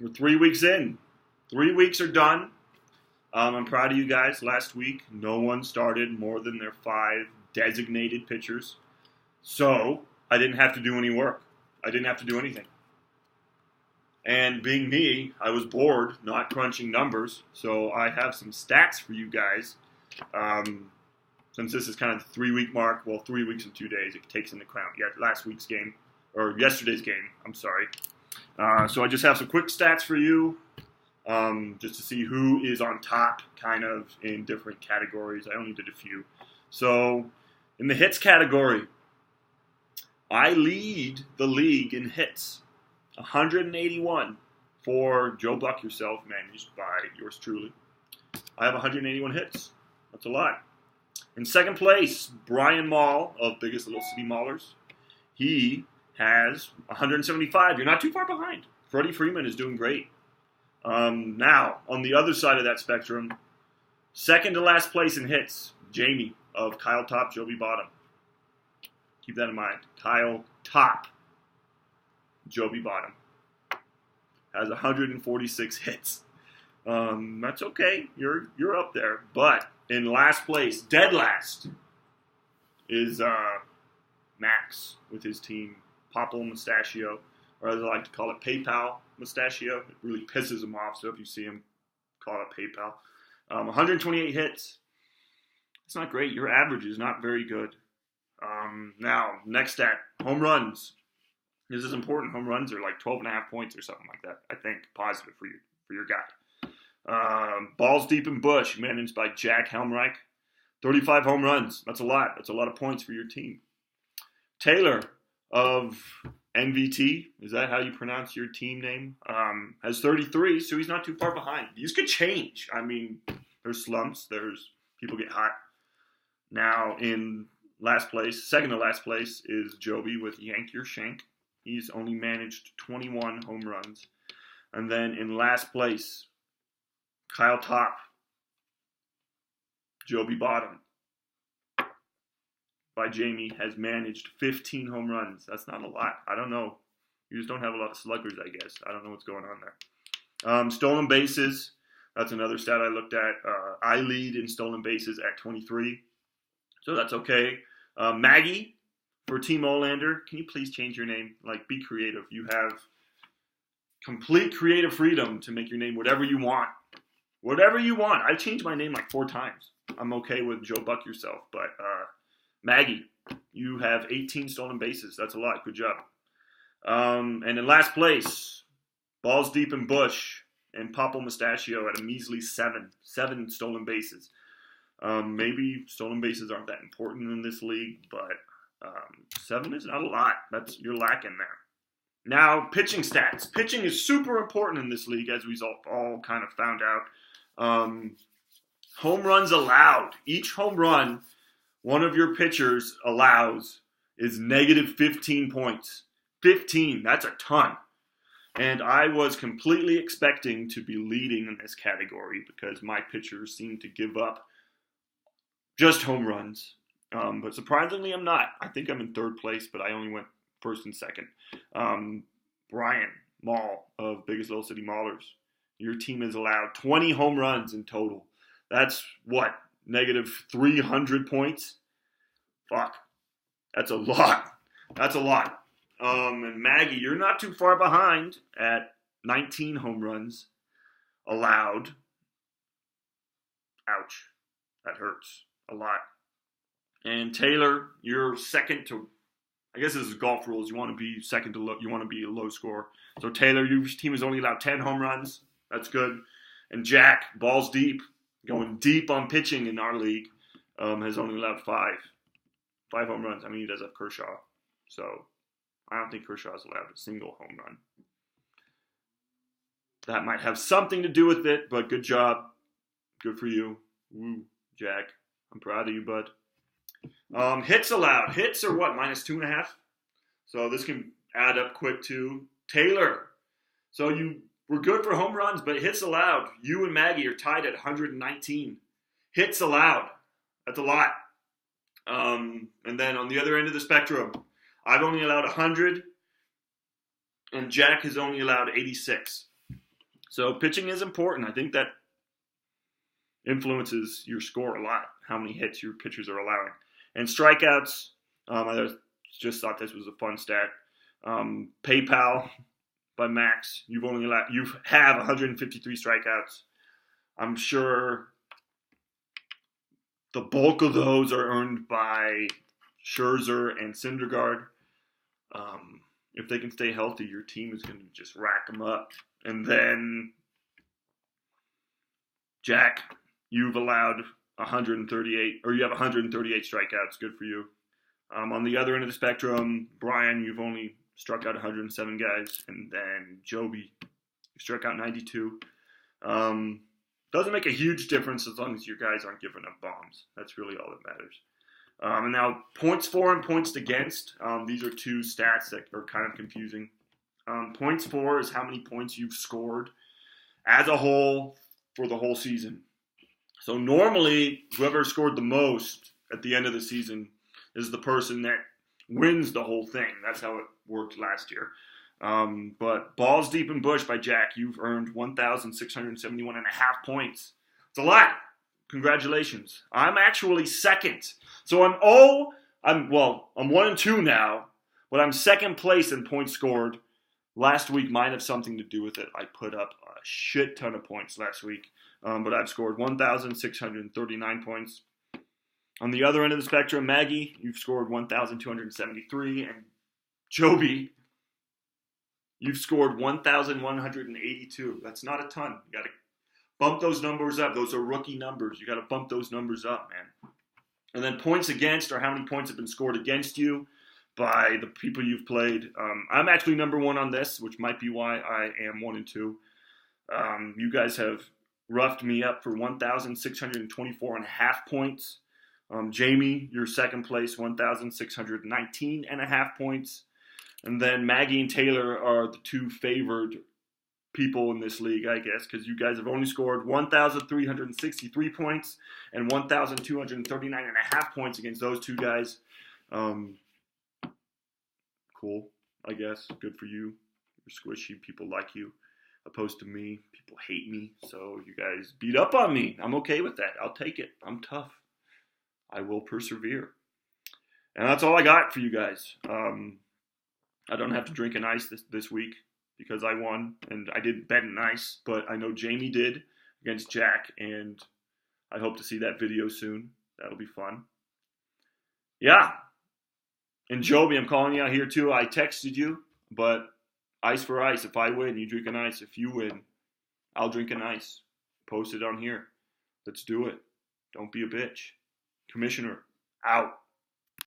We're 3 weeks in. 3 weeks are done. I'm proud of you guys. Last week, no one started more than their 5 designated pitchers. So, I didn't have to do any work. I didn't have to do anything. And being me, I was bored, not crunching numbers. So, I have some stats for you guys. Since this is kind of the 3-week mark, 3 weeks and 2 days, it takes into account last week's game, or yesterday's game, I'm sorry. So I just have some quick stats for you, just to see who is on top, kind of, in different categories. I only did a few. So, in the hits category, I lead the league in hits. 181 for Joe Buck Yourself, managed by yours truly. I have 181 hits. That's a lot. In second place, Brian Mall of Biggest Little City Maulers. He has 175. You're not too far behind. Freddie Freeman is doing great. Now, on the other side of that spectrum, second to last place in hits, Jamie of Kyle Top, Joby Bottom. Keep that in mind. Kyle Top, Joby Bottom. Has 146 hits. That's okay. You're up there. But in last place, dead last, is Max with his team, Popple Mustachio, or as I like to call it, PayPal Mustachio. It really pisses him off, so if you see him, call it PayPal. 128 hits. It's not great. Your average is not very good. Now, next stat, home runs. This is important. Home runs are like 12.5 points or something like that, I think, positive for your guy. Balls deep in bush, managed by Jack Helmreich. 35 home runs. That's a lot. That's a lot of points for your team. Taylor of NVT, is that how you pronounce your team name? Has 33, so he's not too far behind. These could change. I mean, there's slumps. There's people get hot. Now, in last place, second to last place, is Joby with Yank Your Shank. He's only managed 21 home runs. And then in last place, Kyle Top, Joby Bottom, by Jamie, has managed 15 home runs. That's not a lot. I don't know. You just don't have a lot of sluggers, I guess. I don't know what's going on there. Stolen bases. That's another stat I looked at. I lead in stolen bases at 23. So that's okay. Maggie, for Team Olander, can you please change your name? Like, be creative. You have complete creative freedom to make your name whatever you want. Whatever you want. I've changed my name like 4 times. I'm okay with Joe Buck Yourself. But Maggie, you have 18 stolen bases. That's a lot. Good job. And in last place, balls deep in bush and Popple Mustachio at a measly 7. 7 stolen bases. Maybe stolen bases aren't that important in this league, but 7 is not a lot. You're lacking there. Now, pitching stats. Pitching is super important in this league, as we've all kind of found out. Home runs allowed. Each home run one of your pitchers allows is negative 15 points. 15, that's a ton. And I was completely expecting to be leading in this category because my pitchers seem to give up just home runs. But surprisingly, I'm not. I think I'm in third place, but I only went first and second. Brian Mall of Biggest Little City Maulers. Your team has allowed 20 home runs in total. That's what? Negative 300 points? Fuck. That's a lot. That's a lot. And Maggie, you're not too far behind at 19 home runs allowed. Ouch. That hurts a lot. And Taylor, you're second to, I guess this is golf rules. You want to be second to low, you want to be a low score. So Taylor, your team has only allowed 10 home runs. That's good. And Jack, balls deep, going deep on pitching in our league, has only allowed 5. 5 home runs. I mean, he does have Kershaw. So I don't think Kershaw has allowed a single home run. That might have something to do with it, but good job. Good for you. Woo, Jack. I'm proud of you, bud. Hits allowed. Hits are what? Minus 2.5? So this can add up quick too. Taylor. So you were good for home runs, but hits allowed. You and Maggie are tied at 119. Hits allowed. That's a lot. And then on the other end of the spectrum, I've only allowed 100, and Jack has only allowed 86. So pitching is important. I think that influences your score a lot, how many hits your pitchers are allowing. And strikeouts, I just thought this was a fun stat. PayPal by Max, you have 153 strikeouts. I'm sure the bulk of those are earned by Scherzer and Syndergaard. If they can stay healthy, your team is going to just rack them up. And then, Jack, you've allowed 138, or you have 138 strikeouts. Good for you. On the other end of the spectrum, Brian, you've only struck out 107 guys. And then Joby, you struck out 92. Doesn't make a huge difference as long as your guys aren't giving up bombs. That's really all that matters. And now, points for and points against. These are two stats that are kind of confusing. Points for is how many points you've scored as a whole for the whole season. So normally, whoever scored the most at the end of the season is the person that wins the whole thing. That's how it worked last year. But Balls Deep in Bush by Jack, you've earned 1,671.5 points. It's a lot. Congratulations. I'm actually second. So I'm 1-2 now, but I'm second place in points scored. Last week might have something to do with it. I put up a shit ton of points last week, but I've scored 1,639 points. On the other end of the spectrum, Maggie, you've scored 1,273, and Joby, you've scored 1,182. That's not a ton. You got to bump those numbers up. Those are rookie numbers. You got to bump those numbers up, man. And then points against are how many points have been scored against you by the people you've played. I'm actually number one on this, which might be why I am 1-2. You guys have roughed me up for 1,624.5 points. Jamie, you're second place, 1,619.5 points. And then Maggie and Taylor are the two favored people in this league, I guess, because you guys have only scored 1,363 points and 1,239.5 points against those two guys. Cool, I guess. Good for you. You're squishy. People like you. Opposed to me, people hate me. So you guys beat up on me. I'm okay with that. I'll take it. I'm tough. I will persevere. And that's all I got for you guys. I don't have to drink an ice this week because I won, and I didn't bet an ice, but I know Jamie did against Jack, and I hope to see that video soon. That'll be fun. Yeah. And Joby, I'm calling you out here too. I texted you, but ice for ice. If I win, you drink an ice. If you win, I'll drink an ice. Post it on here. Let's do it. Don't be a bitch. Commissioner, out.